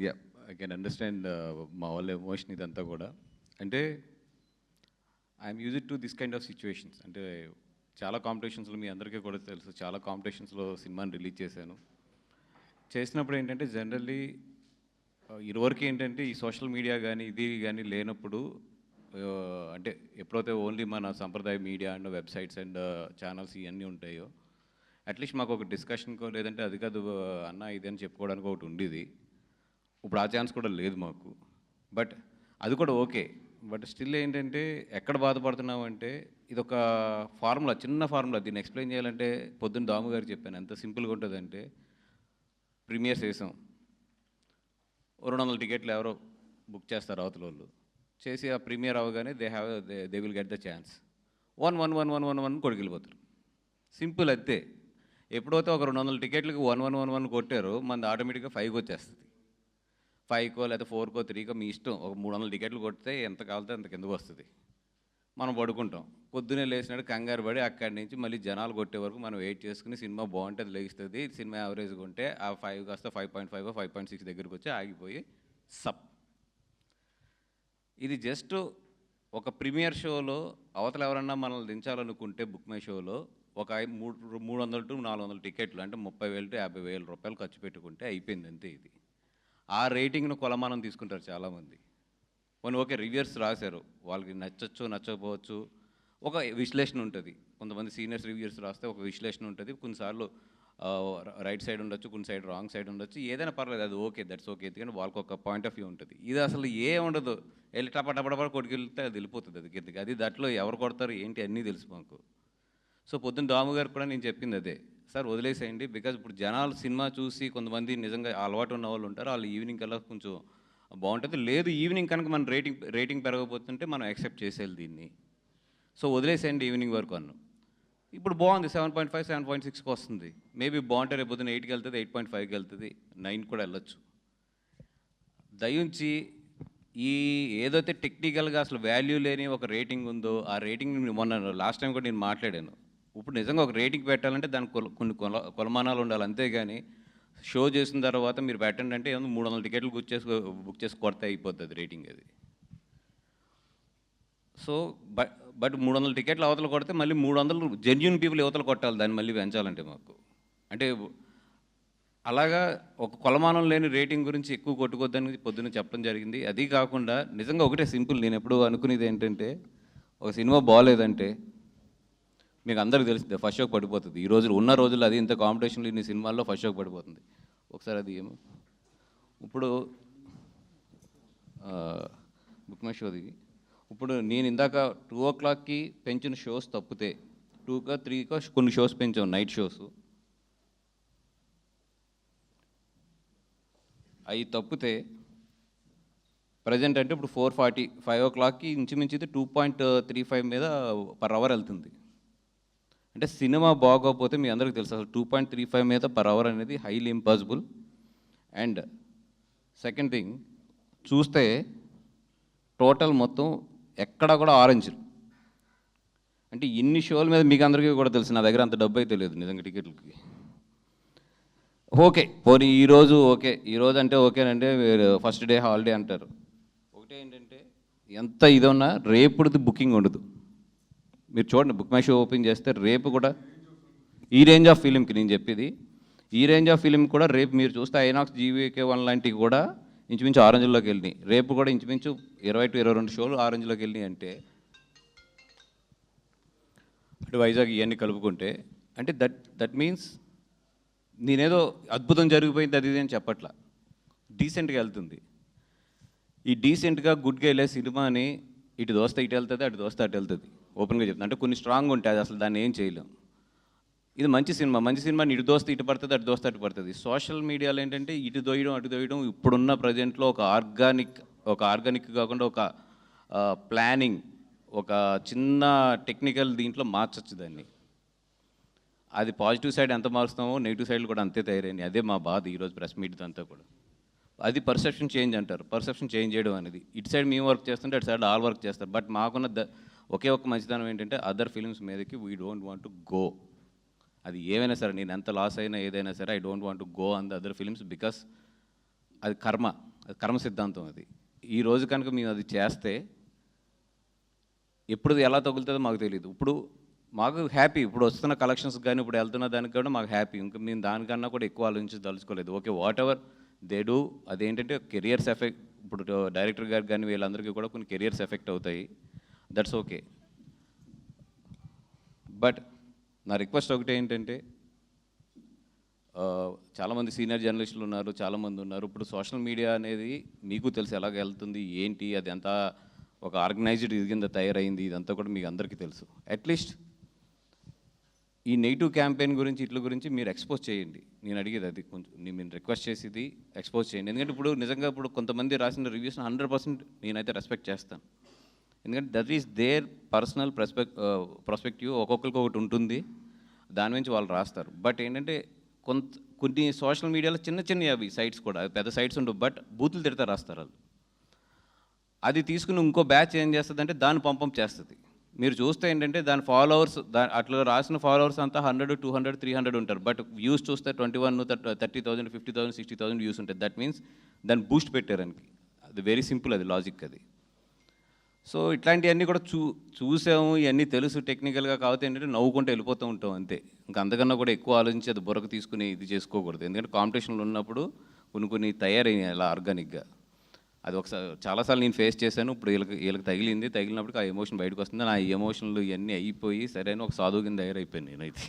Yeah, I can understand మా వాళ్ళ emotion ఇదంతా కూడా. అంటే I'm used to this kind of situations. అంటే చాలా కాంపిటీషన్స్లో మీ అందరికీ కూడా తెలుసు, చాలా కాంపిటీషన్స్లో సినిమాని రిలీజ్ చేశాను. చేసినప్పుడు ఏంటంటే జనరల్లీ ఇదివరకు ఏంటంటే ఈ సోషల్ మీడియా కానీ ఇది కానీ లేనప్పుడు అంటే ఎప్పుడైతే ఓన్లీ మన సంప్రదాయ media and websites and channels ఇవన్నీ ఉంటాయో అట్లీస్ట్ మాకు ఒక డిస్కషన్కో లేదంటే అది కాదు అన్న ఇది అని చెప్పుకోవడానికి ఒకటి ఉండేది. ఇప్పుడు ఆ ఛాన్స్ కూడా లేదు మాకు. బట్ అది కూడా ఓకే. బట్ స్టిల్ ఏంటంటే ఎక్కడ బాధపడుతున్నామంటే ఇదొక ఫార్ములా, చిన్న ఫార్ములా. దీన్ని ఎక్స్ప్లెయిన్ చేయాలంటే పొద్దున్న దాము గారికి చెప్పాను, ఎంత సింపుల్గా ఉంటుందంటే ప్రీమియర్స్ వేసాం, 200 టికెట్లు ఎవరో బుక్ చేస్తారు అవతల వాళ్ళు చేసి, ఆ ప్రీమియర్ అవగానే they will get the chance. 1 కొడుకెళ్ళిపోతారు. సింపుల్ అంతే. ఎప్పుడైతే ఒక 200 టికెట్లకి 1 కొట్టారో మనది ఆటోమేటిక్గా 5కి వచ్చేస్తుంది. 5కో లేదా 4కో 3కో మీ ఇష్టం. ఒక 300 టికెట్లు కొడితే ఎంత కావాలితే అంత కిందకు వస్తుంది. మనం పడుకుంటాం. పొద్దున్నే లేచినాడు కంగారు పడి అక్కడి నుంచి మళ్ళీ జనాలు కొట్టే వరకు మనం వెయిట్ చేసుకుని సినిమా బాగుంటే అది లేస్తుంది. సినిమా యావరేజ్గా ఉంటే ఆ 5 కాస్త 5.5 5.6 దగ్గరికి వచ్చి ఆగిపోయి సప్. ఇది జస్ట్ ఒక ప్రీమియర్ షోలో అవతల ఎవరన్నా మనల్ని దించాలనుకుంటే బుక్ మై షోలో ఒక 300 to 400 టికెట్లు అంటే 30,000 to 50,000 రూపాయలు ఖర్చు పెట్టుకుంటే అయిపోయింది అంతే. ఇది ఆ రేటింగ్ను కొలమానం తీసుకుంటారు చాలామంది. కొన్ని ఓకే రివ్యూర్స్ రాశారు, వాళ్ళకి నచ్చచ్చు నచ్చకపోవచ్చు, ఒక విశ్లేషణ ఉంటుంది. కొంతమంది సీనియర్స్ రివ్యూర్స్ రాస్తే ఒక విశ్లేషణ ఉంటుంది. కొన్నిసార్లు రైట్ సైడ్ ఉండొచ్చు, కొన్ని సైడ్ రాంగ్ సైడ్ ఉండొచ్చు, ఏదైనా పర్లేదు, అది ఓకే, దట్స్ ఓకే. ఎందుకంటే వాళ్ళకి ఒక పాయింట్ ఆఫ్ వ్యూ ఉంటుంది. ఇది అసలు ఉండదు, వెళ్ళి టపటపడపడ కొట్టుకెళ్తే అది వెళ్ళిపోతుంది అది కిందకి. అది దాంట్లో ఎవరు కొడతారు ఏంటి అన్నీ తెలుసు మాకు. సో పొద్దున్న దాము గారు కూడా నేను చెప్పింది అదే, సార్ వదిలేసేయండి. బికాజ్ ఇప్పుడు జనాలు సినిమా చూసి కొంతమంది నిజంగా అలవాటు ఉన్న వాళ్ళు ఉంటారు, వాళ్ళు ఈవినింగ్ కల్లా కొంచెం బాగుంటుంది. లేదు ఈవినింగ్ కనుక మన రేటింగ్ పెరగబోతుంటే మనం యాక్సెప్ట్ చేసేయాలి దీన్ని. సో వదిలేసేయండి ఈవినింగ్ వరకు అన్నాం. ఇప్పుడు బాగుంది, 7.5 7.6కి వస్తుంది. మేబీ బాగుంటే రేపు పొద్దున్న 8కి వెళ్తుంది, 8.5కి వెళ్తుంది, 9 కూడా వెళ్ళొచ్చు. దయించి ఈ ఏదైతే టెక్నికల్గా అసలు వాల్యూ లేని ఒక రేటింగ్ ఉందో ఆ రేటింగ్ మొన్న లాస్ట్ టైం కూడా నేను మాట్లాడాను. ఇప్పుడు నిజంగా ఒక రేటింగ్ పెట్టాలంటే దానికి కొన్ని కొలమానాలు ఉండాలి. అంతేగాని షో చేసిన తర్వాత మీరు పెట్టండి అంటే ఏమో 300 టికెట్లు బుక్ చేసి కొడితే అయిపోతుంది రేటింగ్ అది. సో బట్ 300 టికెట్లు అవతల కొడితే మళ్ళీ 300 జెన్యూన్ పీపుల్ యువతలు కొట్టాలి దాన్ని మళ్ళీ పెంచాలంటే మాకు. అంటే అలాగా ఒక కొలమానం లేని రేటింగ్ గురించి ఎక్కువ కొట్టుకోద్దని పొద్దున్న చెప్పడం జరిగింది. అది కాకుండా నిజంగా ఒకటే సింపుల్, నేను ఎప్పుడు అనుకునేది ఏంటంటే ఒక సినిమా బాగాలేదంటే మీకు అందరికీ తెలిసిందే ఫస్ట్ షోకి పడిపోతుంది. ఈ రోజులు ఉన్న రోజుల్లో అది ఇంత కాంపిటీషన్లు ఇన్ని సినిమాల్లో ఫస్ట్ షోకి పడిపోతుంది. ఒకసారి అది ఏమో ఇప్పుడు బుక్ మై షోది ఇప్పుడు నేను ఇందాక 2 o'clockకి పెంచిన షోస్ తప్పితే 2కో 3కో కొన్ని షోస్ పెంచాం, నైట్ షోస్. అవి తప్పితే ప్రజెంట్ అంటే ఇప్పుడు 4:40 5 o'clockకి ఇంచుమించి 2.35 మీద పర్ అవర్ వెళ్తుంది. అంటే సినిమా బాగోకపోతే మీ అందరికీ తెలుసు అసలు 2.35 మీద పర్ అవర్ అనేది highly impossible. And second thing చూస్తే టోటల్ మొత్తం ఎక్కడ కూడా ఆరెంజ్. అంటే ఇన్ని షోల మీద మీకు అందరికీ కూడా తెలుసు, నా దగ్గర అంత డబ్బు అయితే లేదు నిజంగా టికెట్లకి. ఓకే పోనీ ఈరోజు ఓకే, ఈరోజు అంటే ఓకేనంటే ఫస్ట్ డే హాలిడే అంటారు. ఒకటే ఏంటంటే ఎంత ఇది ఉన్నా రేపుది బుకింగ్ ఉండదు. మీరు చూడండి బుక్ మై షో ఓపెన్ చేస్తే రేపు కూడా ఈ రేంజ్ ఆఫ్ ఫిలింకి నేను చెప్పేది, ఈ రేంజ్ ఆఫ్ ఫిలిం కూడా రేపు మీరు చూస్తే ఐనాక్స్ GVK1 లాంటివి కూడా ఇంచుమించు ఆరెంజ్లోకి వెళ్ళినాయి. రేపు కూడా ఇంచుమించు 20 to 22 షోలు ఆరెంజ్లోకి వెళ్ళినాయి. అంటే అటు వైజాగ్ ఇవన్నీ కలుపుకుంటే అంటే దట్ మీన్స్ నేనేదో అద్భుతం జరిగిపోయింది అది ఇది అని చెప్పట్లా, డీసెంట్గా వెళ్తుంది. ఈ డీసెంట్గా గుడ్గా వెళ్ళే సినిమాని ఇటు దోస్తే ఇటు వెళ్తుంది, అటు దోస్తే అటు వెళ్తుంది. ఓపెన్గా చెప్తుంది. అంటే కొన్ని స్ట్రాంగ్ ఉంటాయి, అది అసలు దాన్ని ఏం చేయలేం. ఇది మంచి సినిమాని ఇటు దోస్తే ఇటు పడుతుంది, అటు దోస్తే అటు పడుతుంది. సోషల్ మీడియాలో ఏంటంటే ఇటు దోయడం అటు దోయడం ఇప్పుడున్న ప్రజెంట్లో ఒక ఆర్గానిక్ కాకుండా ఒక ప్లానింగ్, ఒక చిన్న టెక్నికల్ దీంట్లో మార్చచ్చు దాన్ని. అది పాజిటివ్ సైడ్ ఎంత మారుస్తామో నెగిటివ్ సైడ్లు కూడా అంతే తయారైనాయి. అదే మా బాధ ఈరోజు ప్రెస్ మీట్ అంతా కూడా. అది పర్సెప్షన్ చేంజ్ అంటారు. పర్సెప్షన్ చేంజ్ చేయడం అనేది ఇటు సైడ్ మేము వర్క్ చేస్తుంటే అటు సైడ్ ఆల్ వర్క్ చేస్తారు. బట్ మాకున్న ఒకే ఒక మంచిదనం ఏంటంటే అదర్ ఫిలిమ్స్ మీదకి we don't want to go. అది ఏమైనా సరే, నేను ఎంత లాస్ అయినా ఏదైనా సరే I don't want to go on the other films because అది కర్మ, అది కర్మ సిద్ధాంతం. అది ఈ రోజు కనుక మేము అది చేస్తే ఎప్పుడు ఎలా తగులుతుందో మాకు తెలియదు. ఇప్పుడు మాకు హ్యాపీ, ఇప్పుడు వస్తున్న కలెక్షన్స్ కానీ ఇప్పుడు వెళ్తున్న దానికి కూడా మాకు హ్యాపీ. ఇంకా మేము దానికన్నా కూడా ఎక్కువ ఆలోచించదలుచుకోలేదు. Okay, whatever they do, అదేంటంటే కెరియర్స్ ఎఫెక్ట్. ఇప్పుడు డైరెక్టర్ గారికి కానీ వీళ్ళందరికీ కూడా కొన్ని కెరియర్స్ ఎఫెక్ట్ అవుతాయి. That's okay. బట్ నా రిక్వెస్ట్ ఒకటే ఏంటంటే, చాలామంది సీనియర్ జర్నలిస్టులు ఉన్నారు, చాలామంది ఉన్నారు. ఇప్పుడు సోషల్ మీడియా అనేది మీకు తెలుసు ఎలాగ వెళ్తుంది ఏంటి, అది ఎంత ఒక ఆర్గనైజ్డ్ ఇది కింద తయారైంది, ఇదంతా కూడా మీకు అందరికీ తెలుసు. అట్లీస్ట్ ఈ నెగిటివ్ క్యాంపెయిన్ గురించి ఇట్ల గురించి మీరు ఎక్స్పోజ్ చేయండి. నేను అడిగేది అది, కొంచెం నేను రిక్వెస్ట్ చేసేది ఎక్స్పోజ్ చేయండి. ఎందుకంటే ఇప్పుడు నిజంగా ఇప్పుడు కొంతమంది రాసిన రివ్యూస్ని 100% నేనైతే రెస్పెక్ట్ చేస్తాను. ఎందుకంటే that is there personal perspective, ఒక్కొక్కరికి ఒకటి ఉంటుంది, దాని నుంచి వాళ్ళు రాస్తారు. బట్ ఏంటంటే కొన్ని సోషల్ మీడియాలో చిన్న చిన్న అవి సైట్స్ కూడా, పెద్ద సైట్స్ ఉండవు, బట్ బూతులు తిడతా రాస్తారు వాళ్ళు. అది తీసుకుని ఇంకో బ్యాచ్ ఏం చేస్తుందంటే దాన్ని పంప్ చేస్తుంది. మీరు చూస్తే ఏంటంటే దాని ఫాలోవర్స్, అట్లా రాసిన ఫాలోవర్స్ అంతా 100, 200, 300 ఉంటారు. బట్ వ్యూస్ చూస్తే 21, 30,000, 50,000, 60,000 వ్యూస్ ఉంటాయి. దట్ మీన్స్ దాన్ని బూస్ట్ పెట్టారనికి. అది వెరీ సింపుల్, అది లాజిక్ అది. సో ఇట్లాంటివన్నీ కూడా చూసాము, ఇవన్నీ తెలుసు టెక్నికల్గా. కాకపోతే ఏంటంటే నవ్వుకుంటూ వెళ్ళిపోతూ ఉంటాం అంతే. ఇంకా అంతకన్నా కూడా ఎక్కువ ఆలోచించి అది బుర్రకు తీసుకుని ఇది చేసుకోకూడదు. ఎందుకంటే కాంపిటీషన్లో ఉన్నప్పుడు కొన్ని తయారైనాయి అలా ఆర్గానిక్గా. అది ఒకసారి చాలాసార్లు నేను ఫేస్ చేశాను. ఇప్పుడు వీళ్ళకి తగిలినప్పుడు ఆ ఎమోషన్ బయటకు వస్తుంది. నా ఎమోషన్లు ఇవన్నీ అయిపోయి సరైన ఒక సాధువు కింద తయారైపోయాను నేనైతే.